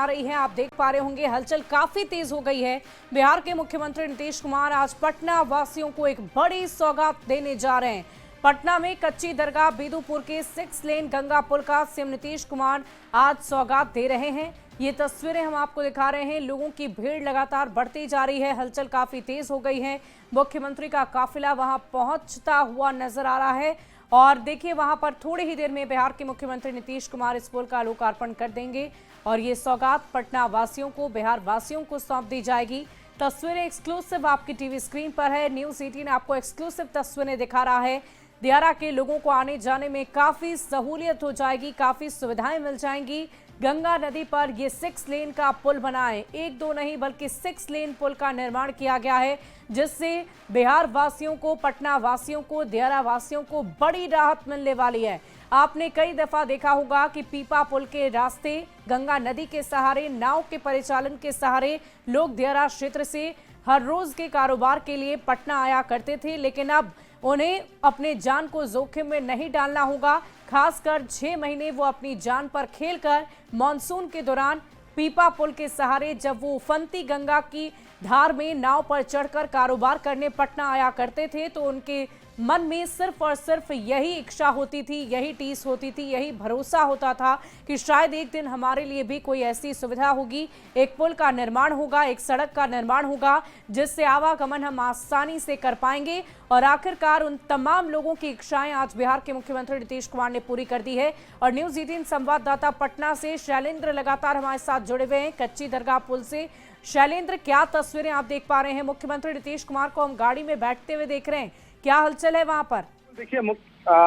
आ रही है। आप देख पा रहे होंगे हलचल काफी तेज हो गई है। बिहार के मुख्यमंत्री नीतीश कुमार आज पटना वासियों को एक बड़ी सौगात देने जा रहे हैं। पटना में कच्ची दरगाह बिदुपुर के 6 लेन गंगा पुल का सीएम नीतीश कुमार आज सौगात दे रहे हैं। ये तस्वीरें हम आपको दिखा रहे हैं। लोगों की भीड़ लगातार बढ़ती जा रही है, हलचल काफी तेज हो गई है। मुख्यमंत्री का काफिला वहां पहुंचता हुआ नजर आ रहा है और देखिए वहां पर थोड़ी ही देर में बिहार के मुख्यमंत्री नीतीश कुमार इस पुल का लोकार्पण कर देंगे और ये सौगात पटना वासियों को, बिहार वासियों को सौंप दी जाएगी। तस्वीरें एक्सक्लूसिव आपकी टीवी स्क्रीन पर है। न्यूज़ 18 आपको एक्सक्लूसिव तस्वीरें दिखा रहा है। दियारा के लोगों को आने जाने में काफी सहूलियत हो जाएगी, काफी सुविधाएं मिल जाएंगी। गंगा नदी पर ये 6 लेन का पुल बना है, एक दो नहीं बल्कि 6 लेन पुल का निर्माण किया गया है, जिससे बिहार वासियों को, पटना वासियों को, दियारा वासियों को बड़ी राहत मिलने वाली है। आपने कई दफा देखा होगा कि पीपा पुल के रास्ते गंगा नदी के सहारे, नाव के परिचालन के सहारे लोग दियारा क्षेत्र से हर रोज के कारोबार के लिए पटना आया करते थे, लेकिन अब उन्हें अपने जान को जोखिम में नहीं डालना होगा। खासकर 6 महीने वो अपनी जान पर खेलकर मानसून के दौरान पीपा पुल के सहारे जब वो उफनती गंगा की धार में नाव पर चढ़कर कारोबार करने पटना आया करते थे, तो उनके मन में सिर्फ और सिर्फ यही इच्छा होती थी, यही टीस होती थी, यही भरोसा होता था कि शायद एक दिन हमारे लिए भी कोई ऐसी सुविधा होगी, एक पुल का निर्माण होगा, एक सड़क का निर्माण होगा, जिससे आवागमन हम आसानी से कर पाएंगे। और आखिरकार उन तमाम लोगों की इच्छाएं आज बिहार के मुख्यमंत्री नीतीश कुमार ने पूरी कर दी है। और न्यूज़ 18 संवाददाता पटना से शैलेंद्र लगातार हमारे साथ जुड़े हुए हैं कच्ची दरगाह पुल से। शैलेंद्र, क्या तस्वीरें आप देख पा रहे हैं? मुख्यमंत्री नीतीश कुमार को हम गाड़ी में बैठते हुए देख रहे हैं, क्या हलचल है वहां पर? देखिए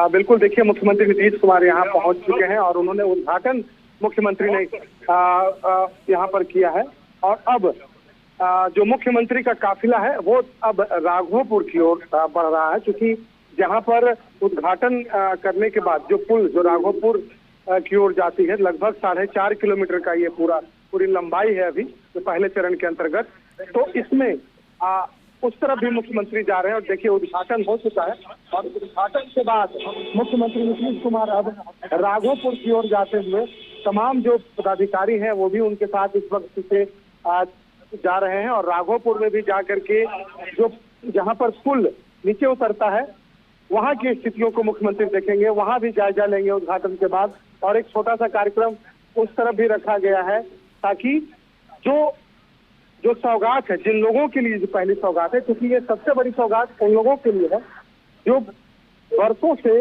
बिल्कुल देखिए मुख्यमंत्री नीतीश कुमार यहाँ पहुंच चुके हैं और उन्होंने उद्घाटन मुख्यमंत्री ने यहाँ पर किया है। और अब जो मुख्यमंत्री का काफिला है वो अब राघोपुर की ओर बढ़ रहा है, क्योंकि जहाँ पर उद्घाटन करने के बाद जो पुल जो राघोपुर की ओर जाती है, लगभग 4.5 किलोमीटर का ये पूरी लंबाई है अभी तो पहले चरण के अंतर्गत, तो इसमें उस तरफ भी मुख्यमंत्री जा रहे हैं। और देखिए उद्घाटन हो चुका है और उद्घाटन के बाद मुख्यमंत्री नीतीश कुमार अब राघोपुर की ओर जाते हुए तमाम जो पदाधिकारी हैं वो भी उनके साथ इस वक्त से जा रहे हैं। और राघोपुर में भी जा करके जो जहां पर पुल नीचे उतरता है वहां की स्थितियों को मुख्यमंत्री देखेंगे, वहां भी जायजा लेंगे उद्घाटन के बाद। और एक छोटा सा कार्यक्रम उस तरफ भी रखा गया है ताकि जो सौगात है, जिन लोगों के लिए जो पहली सौगात है, क्योंकि ये सबसे बड़ी सौगात उन लोगों के लिए है जो बरसों से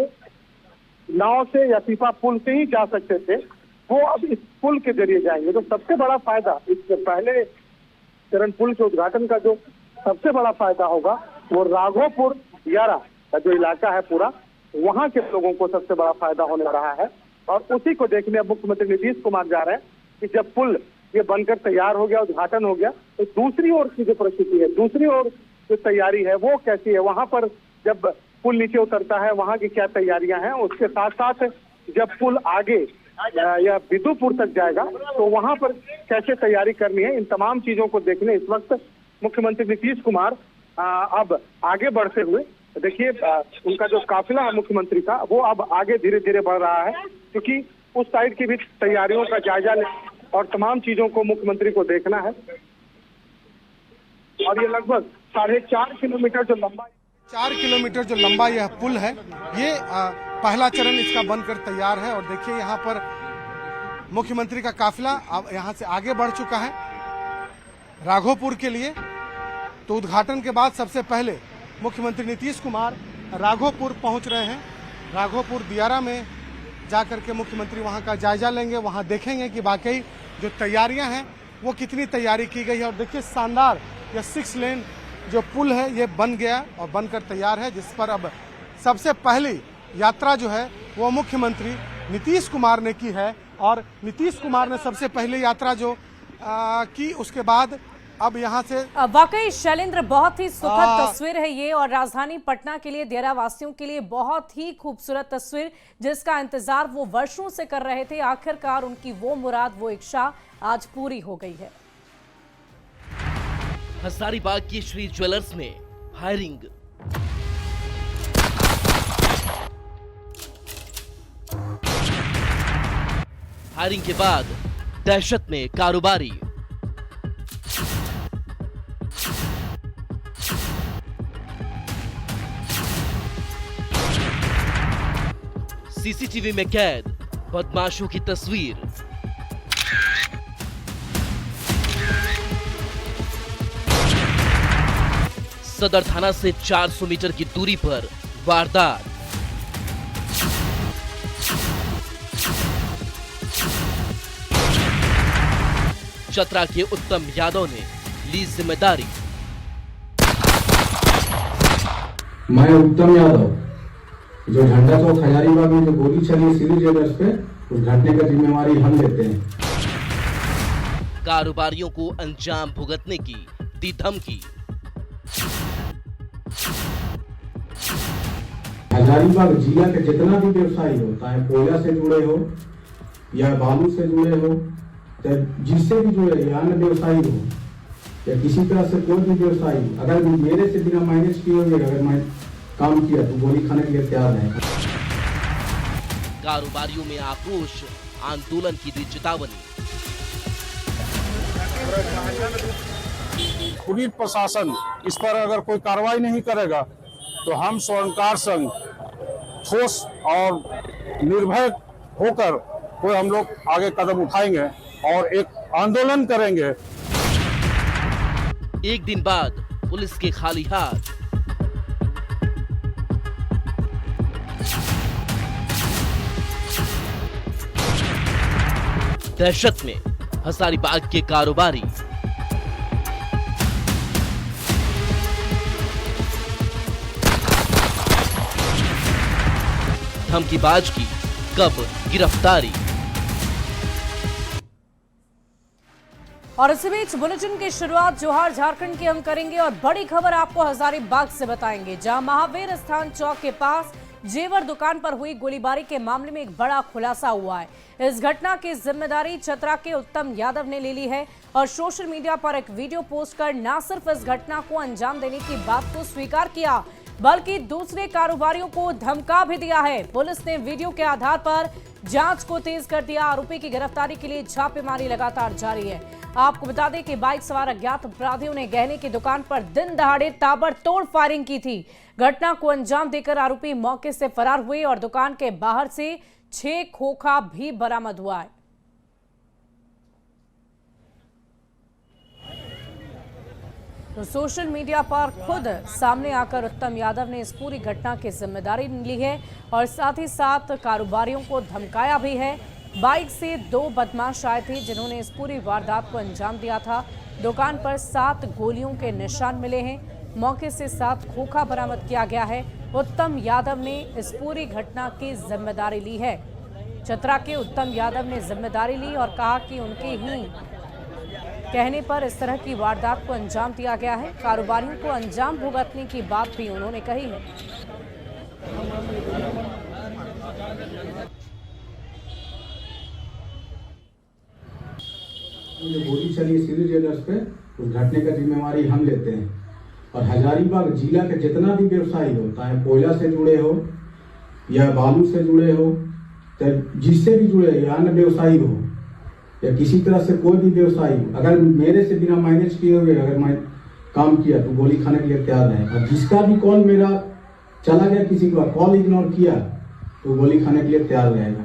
नाव से या पीपा पुल से ही जा सकते थे, वो अब इस पुल के जरिए जाएंगे। तो सबसे बड़ा फायदा इस पहले चरण पुल के उद्घाटन का जो सबसे बड़ा फायदा होगा वो राघोपुर दियारा का जो इलाका है पूरा, वहां के लोगों को सबसे बड़ा फायदा होने रहा है। और उसी को देखने अब मुख्यमंत्री नीतीश कुमार जा रहे हैं कि जब पुल ये बनकर तैयार हो गया, उद्घाटन हो गया, तो दूसरी ओर की जो परिस्थिति है, दूसरी ओर जो तैयारी है वो कैसी है, वहां पर जब पुल नीचे उतरता है वहां की क्या तैयारियां हैं, उसके साथ साथ जब पुल आगे या बिदुपुर तक जाएगा तो वहां पर कैसे तैयारी करनी है, इन तमाम चीजों को देखने इस वक्त मुख्यमंत्री नीतीश कुमार अब आगे बढ़ते हुए, देखिए उनका जो काफिला है मुख्यमंत्री का वो अब आगे धीरे धीरे बढ़ रहा है, क्योंकि उस साइड की भी तैयारियों का जायजा ले और तमाम चीजों को मुख्यमंत्री को देखना है। और ये लगभग 4.5 किलोमीटर जो लंबा 4 किलोमीटर जो लंबा यह पुल है, ये पहला चरण इसका बनकर तैयार है। और देखिए यहाँ पर मुख्यमंत्री का काफिला अब यहाँ से आगे बढ़ चुका है राघोपुर के लिए। तो उद्घाटन के बाद सबसे पहले मुख्यमंत्री नीतीश कुमार राघोपुर पहुंच रहे हैं। राघोपुर दियारा में जाकर के मुख्यमंत्री वहां का जायजा लेंगे, वहां देखेंगे कि वाकई जो तैयारियां हैं वो कितनी तैयारी की गई है। और देखिए शानदार यह 6 लेन जो पुल है ये बन गया और बनकर तैयार है, जिस पर अब सबसे पहली यात्रा जो है वो मुख्यमंत्री नीतीश कुमार ने की है। और नीतीश कुमार ने सबसे पहले यात्रा जो की, उसके बाद अब यहाँ से वाकई शैलेंद्र बहुत ही सुखद तस्वीर है ये, और राजधानी पटना के लिए, दियारा वासियों के लिए बहुत ही खूबसूरत तस्वीर, जिसका इंतजार वो वर्षों से कर रहे थे। आखिरकार उनकी वो मुराद, वो इच्छा आज पूरी हो गई है। हजारीबाग की श्री ज्वेलर्स में फायरिंग, फायरिंग के बाद दहशत में कारोबारी। सीसीटीवी में कैद बदमाशों की तस्वीर। सदर थाना से 400 मीटर की दूरी पर वारदात। चतरा के उत्तम यादव ने ली जिम्मेदारी। मैं उत्तम यादव, जो झंडा चौक हजारीबाग में जो गोली चली सीरी ज्वेलर्स पे, उस घटने का जिम्मेवारी हम लेते हैं। कारोबारियों को अंजाम भुगतने की दी धमकी। हजारीबाग जिला के जितना भी व्यवसायी हो, चाहे कोयला से जुड़े हो या बालू से जुड़े हो, जिससे भी जुड़े या अन्य व्यवसायी हो या किसी तरह से कोई भी व्यवसायी, अगर मेरे से बिना माइनस किए हुए अगर मैं काम किया तो गोली खाने के लिए तैयार है। कारोबारियों में आक्रोश, आंदोलन की दी चेतावनी। पुलिस प्रशासन इस पर अगर कोई कार्रवाई नहीं करेगा तो हम स्वर्णकार संघ ठोस और निर्भय होकर कोई हम लोग आगे कदम उठाएंगे और एक आंदोलन करेंगे। एक दिन बाद पुलिस के खाली हाथ। दहशत में हजारीबाग के कारोबारी। धमकीबाज की कब गिरफ्तारी। और इसी बीच बुलेटिन की शुरुआत जोहार झारखंड की हम करेंगे और बड़ी खबर आपको हजारीबाग से बताएंगे, जहां महावीर स्थान चौक के पास जेवर दुकान पर हुई गोलीबारी के मामले में एक बड़ा खुलासा हुआ है। इस घटना की जिम्मेदारी चतरा के उत्तम यादव ने ले ली है और सोशल मीडिया पर एक वीडियो पोस्ट कर न सिर्फ इस घटना को अंजाम देने की बात को स्वीकार किया, बल्कि दूसरे कारोबारियों को धमका भी दिया है। पुलिस ने वीडियो के आधार पर जांच को तेज कर दिया। आरोपी की गिरफ्तारी के लिए छापेमारी लगातार जारी है। आपको बता दें कि बाइक सवार अज्ञात अपराधियों ने गहने की दुकान पर दिन दहाड़े ताबड़तोड़ फायरिंग की थी। घटना को अंजाम देकर आरोपी मौके से फरार हुए और दुकान के बाहर से 6 खोखा भी बरामद हुआ है। तो सोशल मीडिया पर खुद सामने आकर उत्तम यादव ने इस पूरी घटना की जिम्मेदारी ली है और साथ ही साथ कारोबारियों को धमकाया भी है। बाइक से 2 बदमाश आए थे जिन्होंने इस पूरी वारदात को अंजाम दिया था। दुकान पर 7 गोलियों के निशान मिले हैं। मौके से 7 खोखा बरामद किया गया है। उत्तम यादव ने इस पूरी घटना की जिम्मेदारी ली है। चतरा के उत्तम यादव ने जिम्मेदारी ली और कहा कि उनके ही कहने पर इस तरह की वारदात को अंजाम दिया गया है। कारोबारियों को अंजाम भुगतने की बात भी उन्होंने कही है। जो गोली चली सीरी ज्वेलर्स पे, उस घटने का जिम्मेवारी हम लेते हैं। और हजारीबाग जिला के जितना भी व्यवसायी हो, चाहे कोयला से जुड़े हो या बालू से जुड़े हो, जिससे भी जुड़े या अन्य व्यवसायी हो या किसी तरह से कोई भी व्यवसायी, अगर मेरे से बिना माइनस किए हुए अगर मैं काम किया तो गोली खाने के लिए तैयार है। और जिसका भी कॉल मेरा चला गया, किसी का कॉल इग्नोर किया तो गोली खाने के लिए तैयार रहेगा।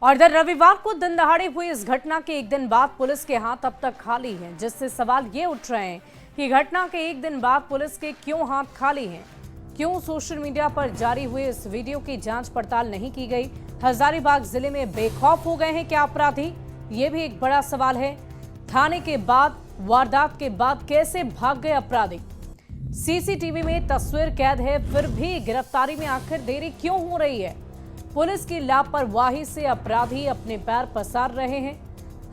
और इधर रविवार को दिन दहाड़े हुई इस घटना के एक दिन बाद पुलिस के हाथ अब तक खाली हैं, जिससे सवाल ये उठ रहे हैं कि घटना के एक दिन बाद पुलिस के क्यों हाथ खाली हैं? क्यों सोशल मीडिया पर जारी हुए इस वीडियो की जांच पड़ताल नहीं की गई? हजारीबाग जिले में बेखौफ हो गए हैं क्या अपराधी? ये भी एक बड़ा सवाल है। थाने के बाद, वारदात के बाद कैसे भाग गए अपराधी? सीसीटीवी में तस्वीर कैद है, फिर भी गिरफ्तारी में आखिर देरी क्यों हो रही है? पुलिस की लापरवाही से अपराधी अपने पैर पसार रहे हैं।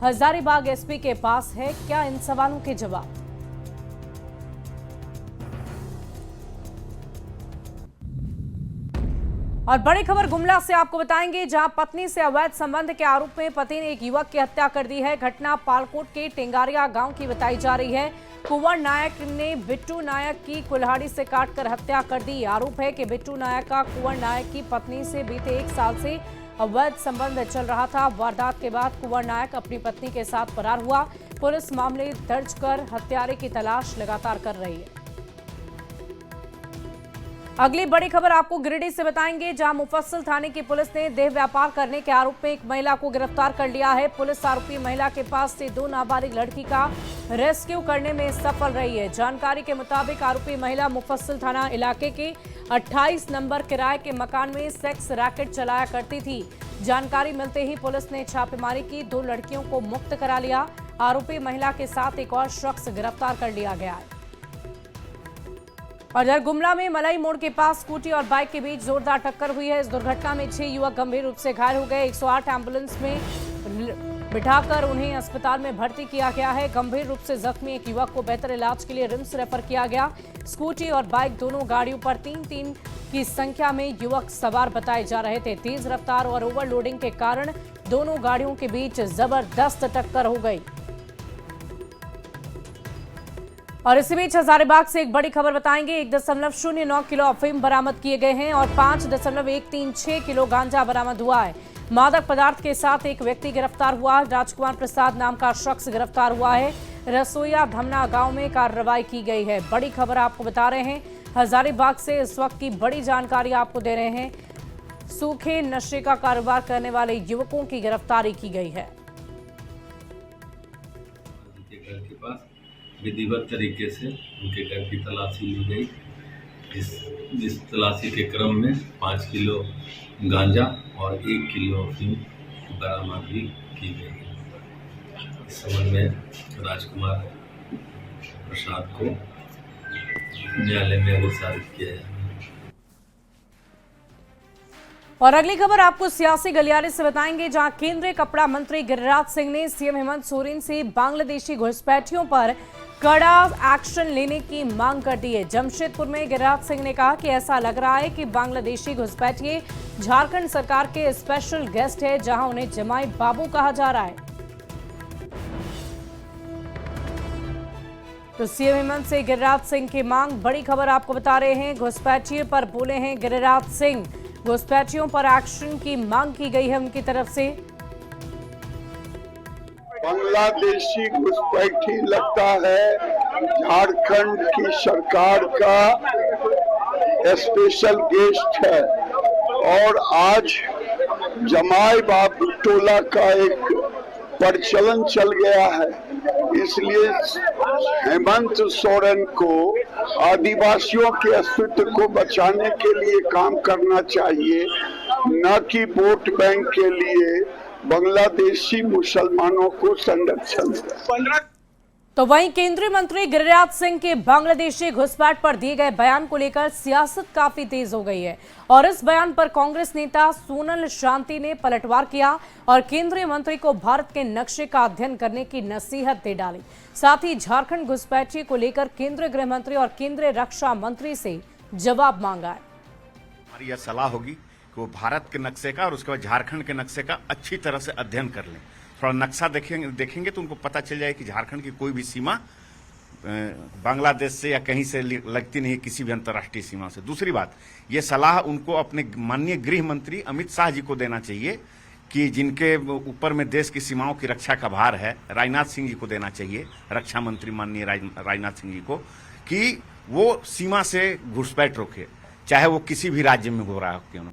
हजारीबाग एसपी के पास है क्या इन सवालों के जवाब? और बड़ी खबर गुमला से आपको बताएंगे, जहां पत्नी से अवैध संबंध के आरोप में पति ने एक युवक की हत्या कर दी है। घटना पालकोट के टेंगारिया गांव की बताई जा रही है। कुंवर नायक ने बिट्टू नायक की कुल्हाड़ी से काटकर हत्या कर दी। आरोप है कि बिट्टू नायक का कुंवर नायक की पत्नी से बीते 1 साल से अवैध संबंध चल रहा था। वारदात के बाद कुंवर नायक अपनी पत्नी के साथ फरार हुआ। पुलिस मामले दर्ज कर हत्यारे की तलाश लगातार कर रही है। अगली बड़ी खबर आपको गिरिडीह से बताएंगे, जहां मुफस्सिल थाने की पुलिस ने देह व्यापार करने के आरोप में एक महिला को गिरफ्तार कर लिया है। पुलिस आरोपी महिला के पास से 2 नाबालिग लड़की का रेस्क्यू करने में सफल रही है। जानकारी के मुताबिक आरोपी महिला मुफस्सिल थाना इलाके के 28 नंबर किराए के मकान में सेक्स रैकेट चलाया करती थी। जानकारी मिलते ही पुलिस ने छापेमारी की, 2 लड़कियों को मुक्त करा लिया। आरोपी महिला के साथ एक और शख्स गिरफ्तार कर लिया गया है। और गुमला में मलाई मोड़ के पास स्कूटी और बाइक के बीच जोरदार टक्कर हुई है। इस दुर्घटना में 6 युवक गंभीर रूप से घायल हो गए। 108 एम्बुलेंस में बिठाकर उन्हें अस्पताल में भर्ती किया गया है। गंभीर रूप से जख्मी एक युवक को बेहतर इलाज के लिए रिम्स रेफर किया गया। स्कूटी और बाइक दोनों गाड़ियों पर 3-3 की संख्या में युवक सवार बताए जा रहे थे। तेज रफ्तार और ओवरलोडिंग के कारण दोनों गाड़ियों के बीच जबरदस्त टक्कर हो गई। और इसी बीच हजारीबाग से एक बड़ी खबर बताएंगे। 1.09 किलो अफीम बरामद किए गए हैं और 5.136 किलो गांजा बरामद हुआ है। मादक पदार्थ के साथ एक व्यक्ति गिरफ्तार हुआ। राजकुमार प्रसाद नाम का शख्स गिरफ्तार हुआ है। रसोईया धमना गांव में कार्रवाई की गई है। बड़ी खबर आपको बता रहे हैं हजारीबाग से। इस वक्त की बड़ी जानकारी आपको दे रहे हैं। सूखे नशे का कारोबार करने वाले युवकों की गिरफ्तारी की गई है। विधिवत तरीके से उनके घर की तलाशी ली गई। इस तलाशी के क्रम में 5 किलो गांजा और 1 किलो अफीम बरामद भी की गई। इस संबंध में राजकुमार प्रसाद को न्यायालय में अग्रसारित किया है। और अगली खबर आपको सियासी गलियारे से बताएंगे, जहां केंद्रीय कपड़ा मंत्री गिरिराज सिंह ने सीएम हेमंत सोरेन से बांग्लादेशी घुसपैठियों पर कड़ा एक्शन लेने की मांग कर दी है। जमशेदपुर में गिरिराज सिंह ने कहा कि ऐसा लग रहा है कि बांग्लादेशी घुसपैठिए झारखंड सरकार के स्पेशल गेस्ट है, जहां उन्हें जमाई बाबू कहा जा रहा है। तो सीएम हेमंत से गिरिराज सिंह की मांग। बड़ी खबर आपको बता रहे हैं, घुसपैठिए पर बोले हैं गिरिराज सिंह। घुसपैठियों पर एक्शन की मांग की गई है उनकी तरफ से। बांग्लादेशी घुसपैठी लगता है झारखंड की सरकार का स्पेशल गेस्ट है और आज जमाई बाबू टोला का एक प्रचलन चल गया है। इसलिए हेमंत सोरेन को आदिवासियों के अस्तित्व को बचाने के लिए काम करना चाहिए, न कि वोट बैंक के लिए बांग्लादेशी मुसलमानों को संरक्षण। तो वहीं केंद्रीय मंत्री गिरिराज सिंह के बांग्लादेशी घुसपैठ पर दिए गए बयान को लेकर सियासत काफी तेज हो गई है और इस बयान पर कांग्रेस नेता सोनल शांति ने पलटवार किया और केंद्रीय मंत्री को भारत के नक्शे का अध्ययन करने की नसीहत दे डाली। साथ ही झारखंड घुसपैठी को लेकर केंद्रीय गृह मंत्री और केंद्रीय रक्षा मंत्री से जवाब मांगा है। हमारी यह सलाह होगी कि वो भारत के नक्शे का और उसके बाद झारखंड के नक्शे का अच्छी तरह से अध्ययन कर लें। थोड़ा नक्शा देखेंगे तो उनको पता चल जाए कि झारखंड की कोई भी सीमा बांग्लादेश से या कहीं से लगती नहीं, किसी भी अंतर्राष्ट्रीय सीमा से। दूसरी बात, ये सलाह उनको अपने माननीय गृह मंत्री अमित शाह जी को देना चाहिए कि जिनके ऊपर में देश की सीमाओं की रक्षा का भार है, राजनाथ सिंह जी को देना चाहिए, रक्षा मंत्री माननीय राजनाथ सिंह जी को, कि वो सीमा से घुसपैठ रोके, चाहे वो किसी भी राज्य में हो रहा हो क्यों।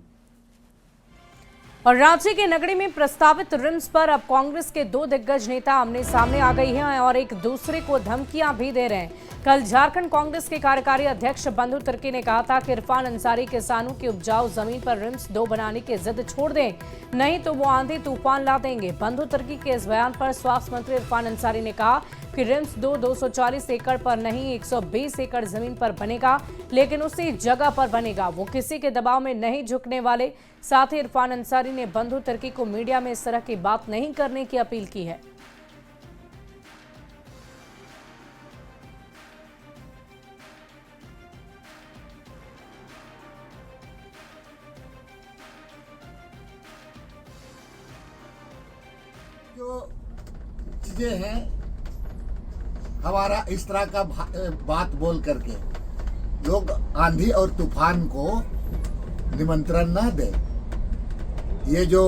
और रांची के नगरी में प्रस्तावित रिम्स पर अब कांग्रेस के 2 दिग्गज नेता आमने सामने आ गई हैं और एक दूसरे को धमकियां भी दे रहे हैं। कल झारखंड कांग्रेस के कार्यकारी अध्यक्ष बंधु तिर्की ने कहा था कि इरफान अंसारी किसानों की उपजाऊ जमीन पर रिम्स 2 बनाने की जिद छोड़ दें, नहीं तो वो आंधी तूफान ला देंगे। बंधु तिर्की के इस बयान पर स्वास्थ्य मंत्री इरफान अंसारी ने कहा कि रिम्स 240 एकड़ पर नहीं 120 एकड़ जमीन पर बनेगा, लेकिन उसी जगह पर बनेगा। वो किसी के दबाव में नहीं झुकने वाले। साथ ही इरफान अंसारी ने बंधु तिर्की को मीडिया में इस तरह की बात नहीं करने की अपील की है। जो चीजें हैं हमारा इस तरह का बात बोल करके लोग आंधी और तूफान को निमंत्रण न दे। ये जो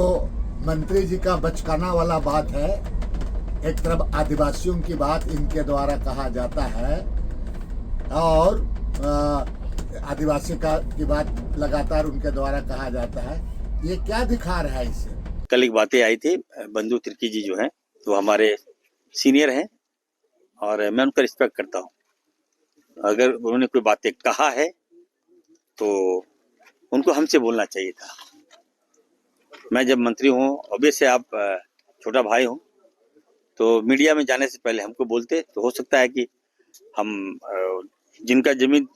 मंत्री जी का बचकाना वाला बात है, एक तरफ आदिवासियों की बात इनके द्वारा कहा जाता है और आदिवासी की बात लगातार उनके द्वारा कहा जाता है। ये क्या दिखा रहा है इससे? कल एक बातें आई थी, बंधु तिर्की जी जो हैं वो हमारे सीनियर हैं और मैं उनका रिस्पेक्ट करता हूँ। अगर उन्होंने कोई बातें कहा है तो उनको हमसे बोलना चाहिए था। मैं जब मंत्री हूँ, ऑब्वियस है आप छोटा भाई हूँ, तो मीडिया में जाने से पहले हमको बोलते तो हो सकता है कि हम जिनका जमीन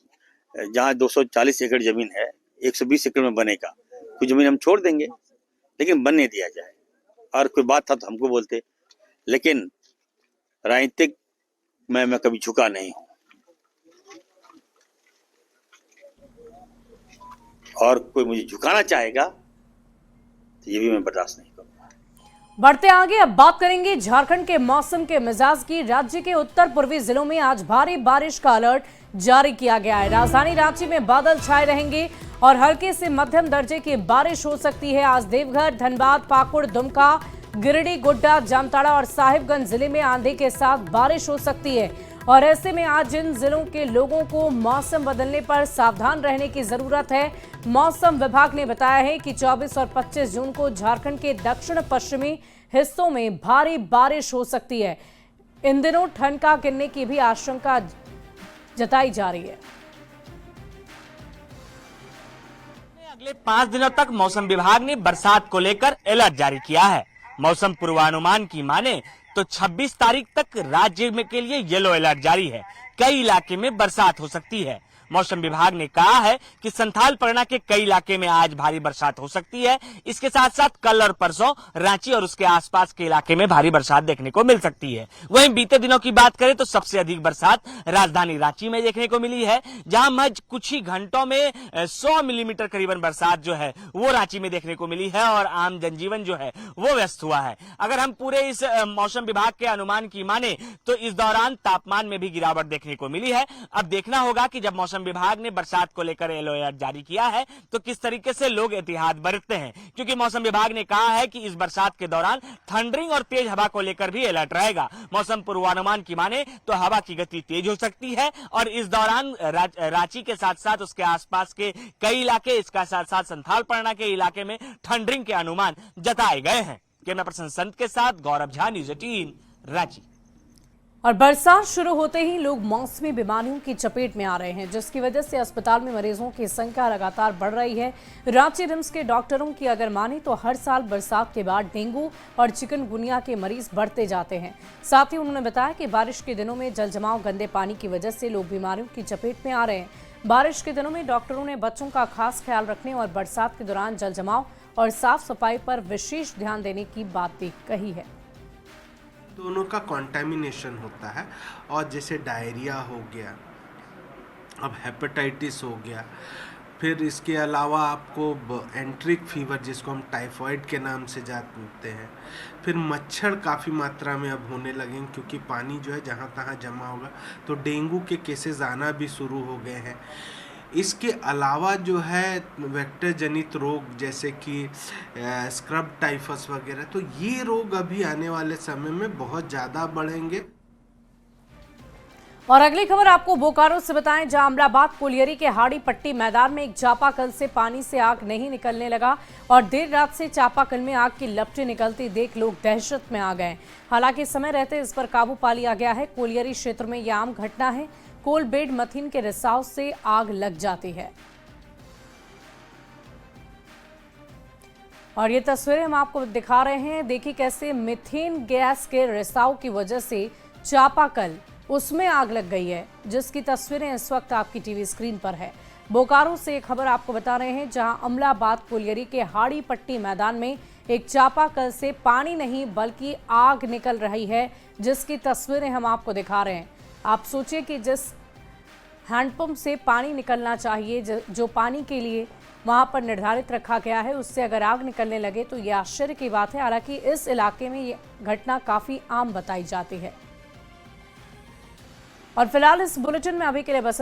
जहाँ 240 एकड़ जमीन है 120 एकड़ में बनेगा, कुछ जमीन हम छोड़ देंगे, लेकिन बनने दिया जाए। और कोई बात था तो हमको बोलते, लेकिन राजनीतिक मैं कभी झुका नहीं हूँ और कोई मुझे झुकाना चाहेगा तो ये भी मैं बर्दाश्त नहीं करूंगा। बढ़ते आगे, अब बात करेंगे झारखंड के मौसम के मिजाज की। राज्य के उत्तर पूर्वी जिलों में आज भारी बारिश का अलर्ट जारी किया गया है। राजधानी रांची में बादल छाए रहेंगे और हल्के से मध्यम दर्जे की बारिश हो सकती है। आज देवघर, धनबाद, पाकुड़, दुमका, गिरिडीह, गोड्डा, जामताड़ा और साहिबगंज जिले में आंधी के साथ बारिश हो सकती है और ऐसे में आज इन जिलों के लोगों को मौसम बदलने पर सावधान रहने की जरूरत है। मौसम विभाग ने बताया है कि 24 और 25 जून को झारखंड के दक्षिण पश्चिमी हिस्सों में भारी बारिश हो सकती है। इन दिनों ठंड का गिरने की भी आशंका जताई जा रही है। अगले 5 दिनों तक मौसम विभाग ने बरसात को लेकर अलर्ट जारी किया है। मौसम पूर्वानुमान की माने तो 26 तारीख तक राज्य में के लिए येलो अलर्ट जारी है। कई इलाके में बरसात हो सकती है। मौसम विभाग ने कहा है कि संथाल परगना के कई इलाके में आज भारी बरसात हो सकती है। इसके साथ साथ कल और परसों रांची और उसके आसपास के इलाके में भारी बरसात देखने को मिल सकती है। वहीं बीते दिनों की बात करें तो सबसे अधिक बरसात राजधानी रांची में देखने को मिली है, जहां महज कुछ ही घंटों में 100 मिलीमीटर करीबन बरसात जो है वो रांची में देखने को मिली है और आम जनजीवन जो है वो व्यस्त हुआ है। अगर हम पूरे इस मौसम विभाग के अनुमान की माने तो इस दौरान तापमान में भी गिरावट देखने को मिली है। अब देखना होगा कि जब मौसम विभाग ने बरसात को लेकर येलो अलर्ट जारी किया है तो किस तरीके से लोग एहतियात बरतते हैं, क्योंकि मौसम विभाग ने कहा है कि इस बरसात के दौरान थंडरिंग और तेज हवा को लेकर भी अलर्ट रहेगा। मौसम पूर्वानुमान की माने तो हवा की गति तेज हो सकती है और इस दौरान रांची के साथ साथ उसके आसपास के कई इलाके, इसका साथ साथ संथाल परगना के इलाके में थंडरिंग के अनुमान जताए गए हैं। कैमरा पर्सन संत के साथ गौरव झा, न्यूज़ 18 रांची। और बरसात शुरू होते ही लोग मौसमी बीमारियों की चपेट में आ रहे हैं, जिसकी वजह से अस्पताल में मरीजों की संख्या लगातार बढ़ रही है। रांची रिम्स के डॉक्टरों की अगर माने तो हर साल बरसात के बाद डेंगू और चिकनगुनिया के मरीज बढ़ते जाते हैं। साथ ही उन्होंने बताया कि बारिश के दिनों में जल जमाव, गंदे पानी की वजह से लोग बीमारियों की चपेट में आ रहे हैं। बारिश के दिनों में डॉक्टरों ने बच्चों का खास ख्याल रखने और बरसात के दौरान जल जमाव और साफ सफाई पर विशेष ध्यान देने की बात भी कही है। दोनों का कॉन्टेमिनेशन होता है और जैसे डायरिया हो गया, अब हेपेटाइटिस हो गया, फिर इसके अलावा आपको एंट्रिक फीवर जिसको हम टाइफाइड के नाम से जानते हैं, फिर मच्छर काफ़ी मात्रा में अब होने लगे क्योंकि पानी जो है जहाँ तहाँ जमा होगा, तो डेंगू के केसेस आना भी शुरू हो गए हैं। इसके अलावा जो है वेक्टर जनित रोग जैसे कि स्क्रब टाइफस वगैरह, तो ये रोग अभी आने वाले समय में बहुत ज़्यादा बढ़ेंगे। और अगली खबर आपको बोकारो से बताएं, जहां अमलाबाद कोलियरी के हाड़ी पट्टी मैदान में एक चापाकल से पानी से आग नहीं निकलने लगा और देर रात से चापाकल में आग की लपटें निकलती देख लोग दहशत में आ गए। हालांकि समय रहते इस पर काबू पा लिया गया है। कोलियरी क्षेत्र में यह आम घटना है। कोल बेड मथीन के रिसाव से आग लग जाती है। और ये तस्वीरें हम आपको दिखा रहे हैं। देखिए कैसे मीथेन गैस के रिसाव की वजह से चापाकल उसमें आग लग गई है, जिसकी तस्वीरें इस वक्त आपकी टीवी स्क्रीन पर है। बोकारो से एक खबर आपको बता रहे हैं, जहां अमलाबाद कोलियरी के हाड़ी पट्टी मैदान में एक चापाकल से पानी नहीं बल्कि आग निकल रही है, जिसकी तस्वीरें हम आपको दिखा रहे हैं। आप सोचिए कि जिस हैंडपंप से पानी निकलना चाहिए, जो पानी के लिए वहां पर निर्धारित रखा गया है, उससे अगर आग निकलने लगे तो ये आश्चर्य की बात है। हालांकि इस इलाके में ये घटना काफी आम बताई जाती है। और फिलहाल इस बुलेटिन में अभी के लिए बस